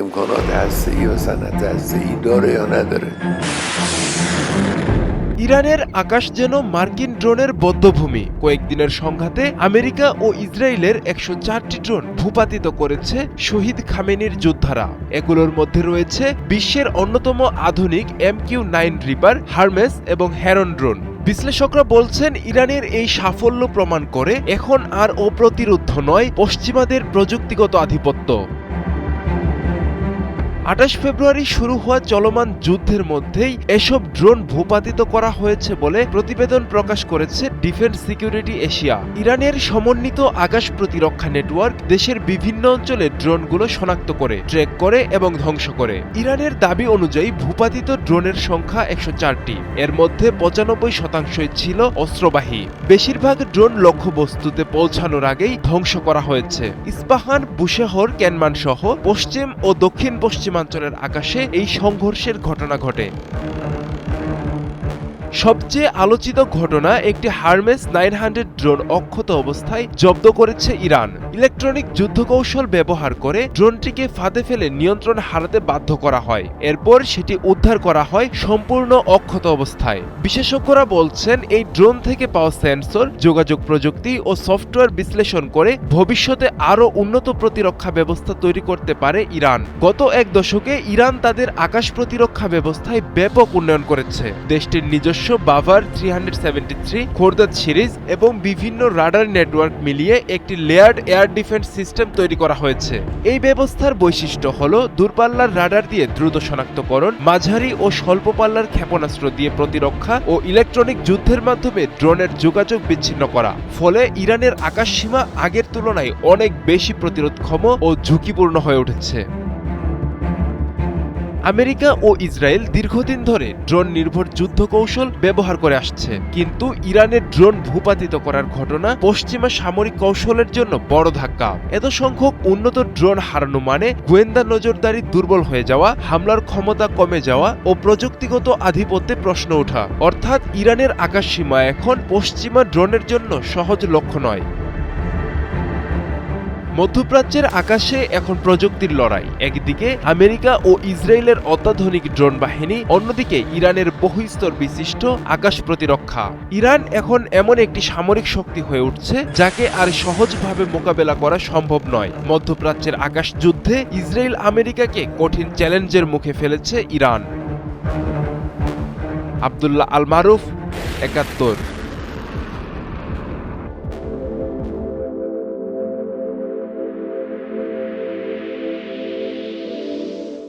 امکانات هسته‌ای و صنعت هسته‌ای داره یا نداره؟ ইরানের আকাশ যেন মার্কিন ড্রোনের বধ্যভূমি। কয়েকদিনের সংঘাতে আমেরিকা ও ইসরায়েলের ১০৪টি ড্রোন ভূপাতিত করেছে শহীদ খামেনির যোদ্ধারা। এগুলোর মধ্যে রয়েছে বিশ্বের অন্যতম আধুনিক MQ-9 রিপার, হারমেস এবং হেরন ড্রোন। বিশ্লেষকরা বলছেন, ইরানের এই সাফল্য প্রমাণ করে এখন আর অপ্রতিরোধ্য নয় পশ্চিমাদের প্রযুক্তিগত আধিপত্য। ২৮ ফেব্রুয়ারি শুরু হওয়া চলমান যুদ্ধের মধ্যেই এসব ড্রোন ভূপাতিত করা হয়েছে বলে প্রতিবেদন প্রকাশ করেছে ডিফেন্স সিকিউরিটি এশিয়া। ইরানের সমন্বিত আকাশ প্রতিরক্ষা নেটওয়ার্ক দেশের বিভিন্ন অঞ্চলে ড্রোনগুলো শনাক্ত করে, ট্র্যাক করে এবং ধ্বংস করে। ইরানের দাবি অনুযায়ী ভূপাতিত ড্রোনের সংখ্যা ১০৪টি। এর মধ্যে ৯৫%ই ছিল অস্ত্রবাহী। বেশিরভাগ ড্রোন লক্ষ্যবস্তুতে পৌঁছানোর আগেই ধ্বংস করা হয়েছে। ইস্পাহান, বুশেহর, ক্যানমান সহ পশ্চিম ও দক্ষিণ পশ্চিমাঞ্চলের আকাশে এই সংঘর্ষের ঘটনা ঘটে। সবচেয়ে আলোচিত ঘটনা, একটি হারমেস 900 ড্রোন অক্ষত অবস্থায় জব্দ করেছে ইরান। ইলেকট্রনিক যুদ্ধকৌশল ব্যবহার করে ড্রোনটিকে ফাঁদে ফেলে নিয়ন্ত্রণ হারাতে বাধ্য করা হয়। এরপর সেটি উদ্ধার করা হয় সম্পূর্ণ অক্ষত অবস্থায়। বিশেষজ্ঞরা বলছেন, এই ড্রোন থেকে পাওয়া সেন্সর, যোগাযোগ প্রযুক্তি ও সফটওয়্যার বিশ্লেষণ করে ভবিষ্যতে আরও উন্নত প্রতিরক্ষা ব্যবস্থা তৈরি করতে পারে ইরান। গত এক দশকে ইরান তাদের আকাশ প্রতিরক্ষা ব্যবস্থায় ব্যাপক উন্নয়ন করেছে। দেশটির নিজস্ব বাভার 373 খোরদাদ সিরিজ এবং বিভিন্ন রাডার নেটওয়ার্ক মিলিয়ে একটি লেয়ার্ড এয়ার ডিফেন্স সিস্টেম তৈরি করা হয়েছে। এই ব্যবস্থার বৈশিষ্ট্য হল দূরপাল্লার রাডার দিয়ে দ্রুত শনাক্তকরণ, মাঝারি ও স্বল্প পাল্লার ক্ষেপণাস্ত্র দিয়ে প্রতিরক্ষা ও ইলেকট্রনিক যুদ্ধের মাধ্যমে ড্রোনের যোগাযোগ বিচ্ছিন্ন করা। ফলে ইরানের আকাশ সীমা আগের তুলনায় অনেক বেশি প্রতিরোধক্ষম ও ঝুঁকিপূর্ণ হয়ে উঠেছে। আমেরিকা ও ইসরায়েল দীর্ঘদিন ধরে ড্রোন নির্ভর যুদ্ধ কৌশল ব্যবহার করে আসছে, কিন্তু ইরানের ড্রোন ভূপাতিত করার ঘটনা পশ্চিমা সামরিক কৌশলের জন্য বড় ধাক্কা। এত সংখ্যক উন্নত ড্রোন হারানো মানে গোয়েন্দা নজরদারি দুর্বল হয়ে যাওয়া, হামলার ক্ষমতা কমে যাওয়া ও প্রযুক্তিগত আধিপত্যে প্রশ্ন ওঠা। অর্থাৎ ইরানের আকাশ সীমা এখন পশ্চিমা ড্রোনের জন্য সহজ লক্ষ্য নয়। মধ্যপ্রাচ্যের আকাশে এখন প্রযুক্তির লড়াই। একদিকে আমেরিকা ও ইসরায়েলের অত্যাধুনিক ড্রোন বাহিনী, অন্যদিকে ইরানের বহুস্তর বিশিষ্ট আকাশ প্রতিরক্ষা। ইরান এখন এমন একটি সামরিক শক্তি হয়ে উঠছে যাকে আর সহজভাবে মোকাবেলা করা সম্ভব নয়। মধ্যপ্রাচ্যের আকাশ যুদ্ধে ইসরায়েল আমেরিকাকে কঠিন চ্যালেঞ্জের মুখে ফেলেছে ইরান। আব্দুল্লাহ আল মারুফ, ৭১।